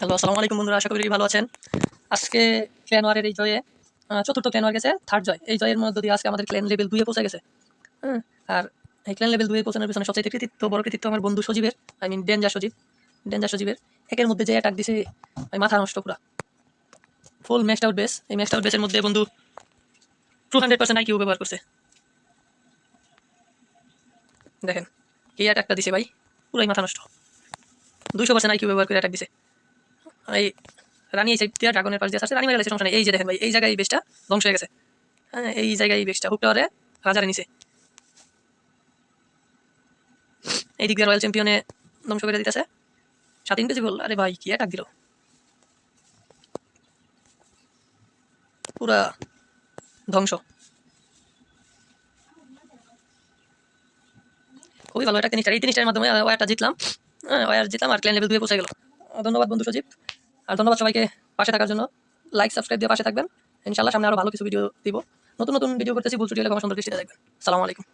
Hello, আসসালামু আলাইকুম বন্ধুরা, আশা করি ভালো আছেন। আজকে ক্ল্যান ওয়ারের এই জয়ে চতুর্থ ক্ল্যান ওয়ার গেছে, থার্ড জয়। এই জয়ের মধ্য দিয়ে আজকে আমাদের ক্ল্যান লেভেল 2 এ পৌঁছে গেছে। হ্যাঁ? আর এই ক্ল্যান লেভেল 2 এ পৌঁছানোর পেছনে সবচাইতে বড় কৃতিত্ব আমার বন্ধু সজীবের, আই মিন ডেঞ্জার সজীবের। একের মধ্যে যে অ্যাটাক দিছে, ভাই মাথা নষ্ট পুরা। ফুল ম্যাক্সড আউট বেস। এই ম্যাক্সড আউট বেসের মধ্যে বন্ধু 200% আইকিউ ব্যবহার করছে। দেখেন কি অ্যাটাকটা দিছে ভাই, পুরাই মাথা নষ্ট। 200% আইকিউ ব্যবহার করে অ্যাটাক দিছে। এই রানী এই সাইড দিয়ে ড্রাগনের পাশ দিয়ে আসছে, রানী মেরে গেছে, সমস্যা নেই। এই যে দেখেন ভাই, এই জায়গায় এই বেসটা ধ্বংস হয়ে গেছে। হ্যাঁ, এই জায়গায় এই বেসটা হুক টাওয়ারে রাজারে নিচে, এই দিক দিয়ে রয়্যাল চ্যাম্পিয়নে ধ্বংস করে দিতেছে। সাত ইনভিজিবল, আরে ভাই কি অ্যাটাক দিল, পুরা ধ্বংস। খুবই ভালো একটা জিনিসটা, এই জিনিসটার মাধ্যমে ওয়ারটা জিতলাম। হ্যাঁ, ওয়ার জিতলাম আর ক্ল্যান লেভেল 2 এ পৌঁছে গেল। ধন্যবাদ বন্ধু সজীব, আর ধন্যবাদ সবাইকে পাশে থাকার জন্য। লাইক সাবস্ক্রাইব দিয়ে পাশে থাকবেন। ইনশাআল্লাহ সামনে আরো ভালো কিছু ভিডিও দিব। নতুন নতুন ভিডিও করতেছি, ভুল ত্রুটি হলে ক্ষমা সুন্দর দৃষ্টিতে দেখবেন। সালামু আলাইকুম।